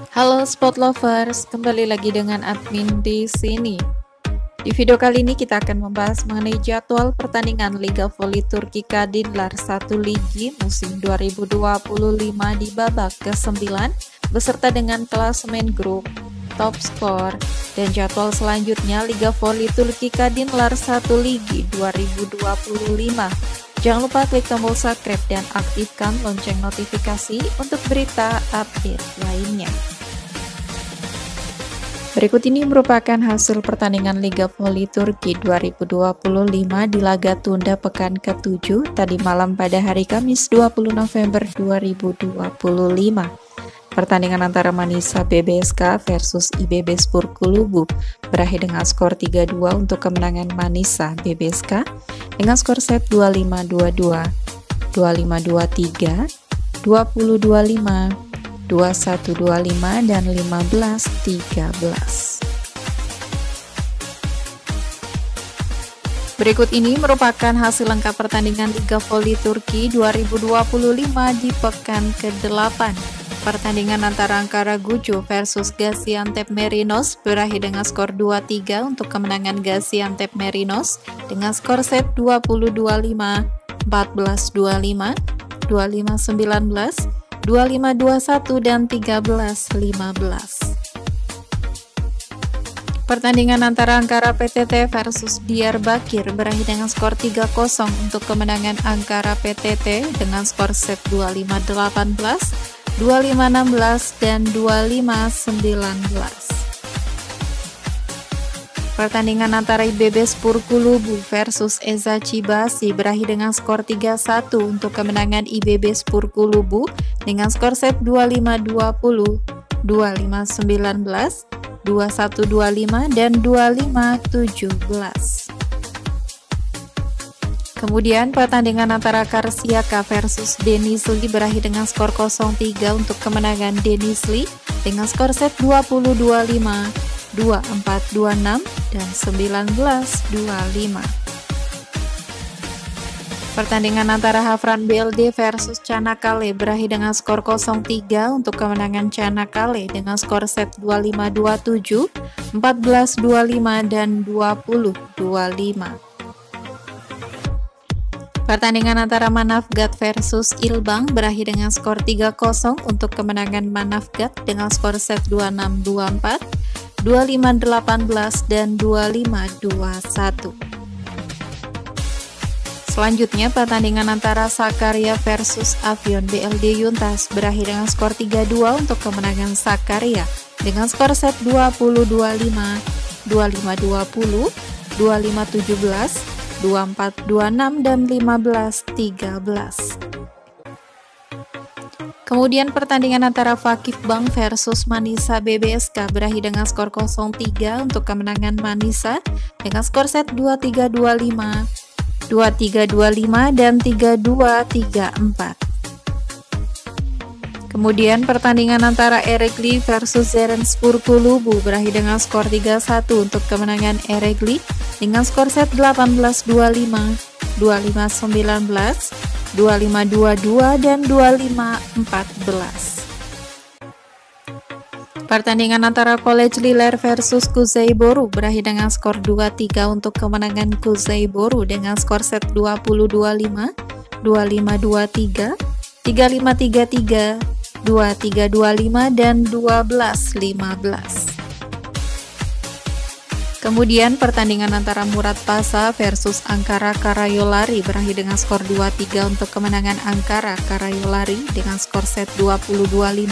Halo Sport Lovers, kembali lagi dengan admin di sini. Di video kali ini kita akan membahas mengenai jadwal pertandingan Liga Voli Turki Kadınlar 1 Ligi musim 2025 di babak ke-9 beserta dengan klasemen grup, top skor, dan jadwal selanjutnya Liga Voli Turki Kadınlar 1 Ligi 2025. Jangan lupa klik tombol subscribe dan aktifkan lonceng notifikasi untuk berita update lainnya. Berikut ini merupakan hasil pertandingan Liga Voli Turki 2025 di laga tunda pekan ke-7 tadi malam pada hari Kamis 20 November 2025. Pertandingan antara Manisa BBSK versus IBB Spor Kulübü berakhir dengan skor 3-2 untuk kemenangan Manisa BBSK dengan skor set 25-22, 25-23, 20-25, 21-25 dan 15-13. Berikut ini merupakan hasil lengkap pertandingan Liga Voli Turki 2025 di pekan ke-8. Pertandingan antara Ankara Gücü versus Gaziantep Merinos berakhir dengan skor 2-3 untuk kemenangan Gaziantep Merinos dengan skor set 20-25, 14-25, 25-19, 25-21 dan 13-15. Pertandingan antara Ankara PTT versus Diyarbakir berakhir dengan skor 3-0 untuk kemenangan Ankara PTT dengan skor set 25-18, 25-16 dan 25-19. Pertandingan antara IBB Spor Kulübü versus Eczacıbaşı berakhir dengan skor 3-1 untuk kemenangan IBB Spor Kulübü dengan skor set 25-20, 25-19, 21-25 dan 25-17. Kemudian pertandingan antara Karşıyaka versus Denizli berakhir dengan skor 0-3 untuk kemenangan Denizli dengan skor set 20-25, 24-26 dan 19-25. Pertandingan antara Havran BLD versus Çanakkale berakhir dengan skor 0-3 untuk kemenangan Çanakkale dengan skor set 25-27, 14-25 dan 20-25. Pertandingan antara Manavgat versus Ilbank berakhir dengan skor 3-0 untuk kemenangan Manavgat dengan skor set 26-24, 25-18 dan 25-21. Selanjutnya pertandingan antara Sakarya versus Afyon BLD Yuntas berakhir dengan skor 3-2 untuk kemenangan Sakarya dengan skor set 20-25, 25-20, 25-17, 24-26 dan 15-13. Kemudian pertandingan antara Vakif Bank versus Manisa BBSK berakhir dengan skor 0-3 untuk kemenangan Manisa dengan skor set 23-25, 23-25 dan 32-34. Kemudian pertandingan antara Erekli versus Zerenspor Kulübü berakhir dengan skor 3-1 untuk kemenangan Erekli dengan skor set 18-25, 25-19, 25-22 dan 25-14. Pertandingan antara College Liler versus Kuzeyboru berakhir dengan skor 2-3 untuk kemenangan Kuzeyboru dengan skor set 20-25, 25-23, 35-33, 23-25 dan 12-15. Kemudian pertandingan antara Murat Pasa versus Ankara Karayolari berakhir dengan skor 2-3 untuk kemenangan Ankara Karayolari dengan skor set 20-25,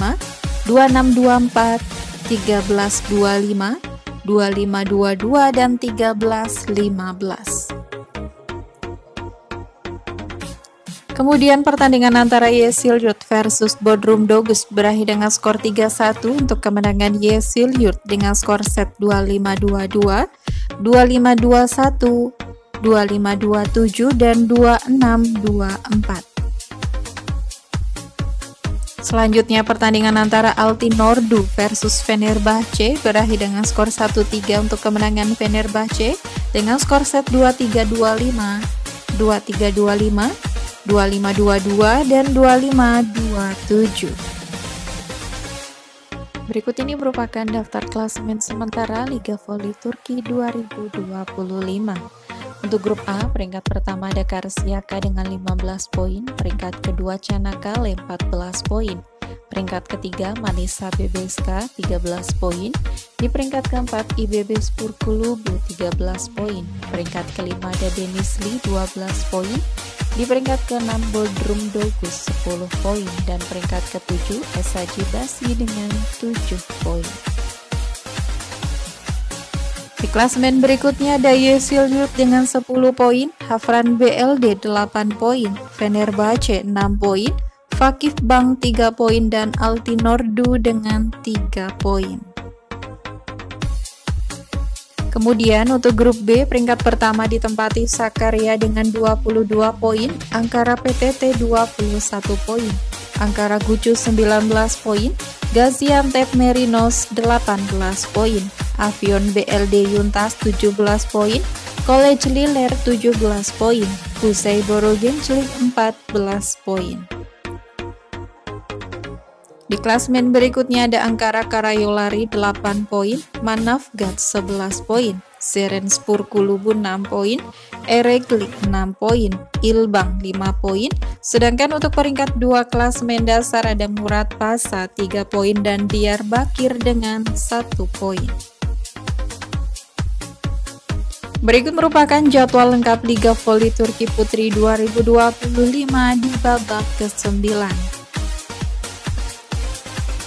26-24, 13-25, 25-22 dan 13-15. Kemudian pertandingan antara Yeşilyurt versus Bodrum Dogus berakhir dengan skor 3-1 untuk kemenangan Yeşilyurt dengan skor set 25-22, 25-21, 25-27 dan 26-24. Selanjutnya pertandingan antara Altınordu versus Fenerbahçe berakhir dengan skor 1-3 untuk kemenangan Fenerbahçe dengan skor set 23-25, 23-25, 25-22 dan 25-27. Berikut ini merupakan daftar klasemen sementara Liga Voli Turki 2025. Untuk grup A, peringkat pertama ada Karşıyaka dengan 15 poin, peringkat kedua Çanakkale 14 poin, peringkat ketiga Manisa BBSK 13 poin, di peringkat keempat IBB Spor Kulübü 13 poin, peringkat kelima ada Denizli 12 poin, di peringkat ke-6 Bodrum Dogus 10 poin, dan peringkat ke-7 Eczacıbaşı dengan 7 poin. Di klasemen berikutnya ada Yeşilyurt dengan 10 poin, Hafran BLD 8 poin, Fenerbahçe 6 poin, Vakifbank 3 poin, dan Altınordu dengan 3 poin. Kemudian untuk grup B, peringkat pertama ditempati Sakarya dengan 22 poin, Ankara PTT 21 poin, Ankara Gucu 19 poin, Gaziantep Merinos 18 poin, Afyon BLD Yuntas 17 poin, College Liler 17 poin, Kuzey Borogençlik 14 poin. Di klasemen berikutnya ada Ankara Karayolari 8 poin, Manavgat 11 poin, Serenspor Kulübü 6 poin, Erekli 6 poin, Ilbang 5 poin, sedangkan untuk peringkat 2 klasemen dasar ada Murat Pasa 3 poin dan Diyarbakir dengan 1 poin. Berikut merupakan jadwal lengkap Liga Voli Turki Putri 2025 di babak ke-9.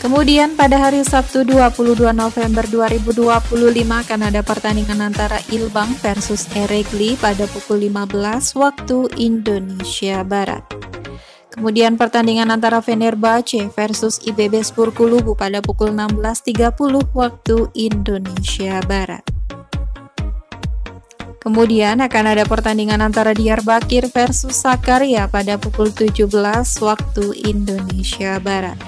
Kemudian pada hari Sabtu 22 November 2025 akan ada pertandingan antara Ilbang versus Erekli pada pukul 15 waktu Indonesia Barat. Kemudian pertandingan antara Fenerbahçe versus IBB Spor Kulübü pada pukul 16.30 waktu Indonesia Barat. Kemudian akan ada pertandingan antara Diyarbakir versus Sakarya pada pukul 17 waktu Indonesia Barat.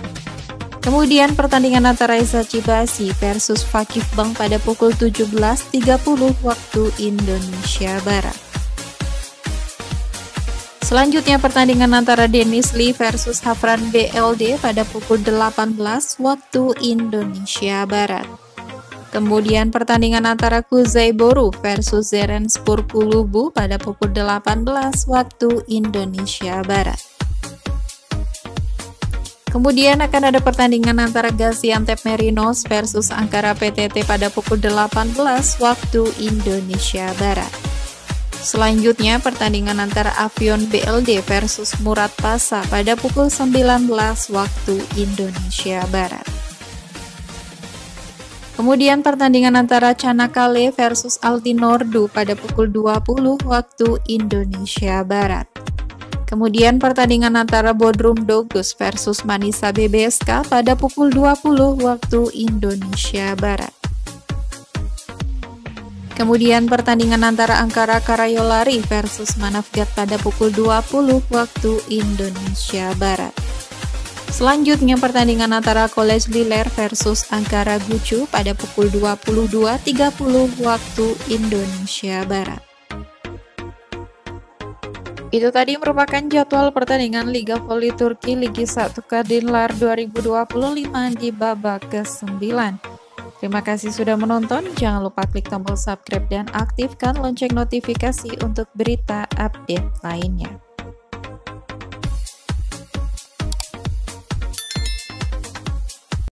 Kemudian pertandingan antara Eczacıbaşı versus Vakifbank pada pukul 17.30 waktu Indonesia Barat. Selanjutnya pertandingan antara Denizli versus Hafran BLD pada pukul 18 waktu Indonesia Barat. Kemudian pertandingan antara Kuzey Boru versus Serenspor Kulübü pada pukul 18 waktu Indonesia Barat. Kemudian akan ada pertandingan antara Gaziantep Merinos versus Ankara PTT pada pukul 18 waktu Indonesia Barat. Selanjutnya pertandingan antara Afyon BLD versus Murat Pasa pada pukul 19 waktu Indonesia Barat. Kemudian pertandingan antara Çanakkale versus Altınordu pada pukul 20 waktu Indonesia Barat. Kemudian pertandingan antara Bodrum Dogus versus Manisa BBSK pada pukul 20 waktu Indonesia Barat. Kemudian pertandingan antara Ankara Karayolari versus Manavgat pada pukul 20 waktu Indonesia Barat. Selanjutnya pertandingan antara College Liler versus Ankara Gucu pada pukul 22.30 waktu Indonesia Barat. Itu tadi merupakan jadwal pertandingan Liga Voli Turki Ligi 1 Kadınlar 2025 di babak ke-9. Terima kasih sudah menonton, jangan lupa klik tombol subscribe dan aktifkan lonceng notifikasi untuk berita update lainnya.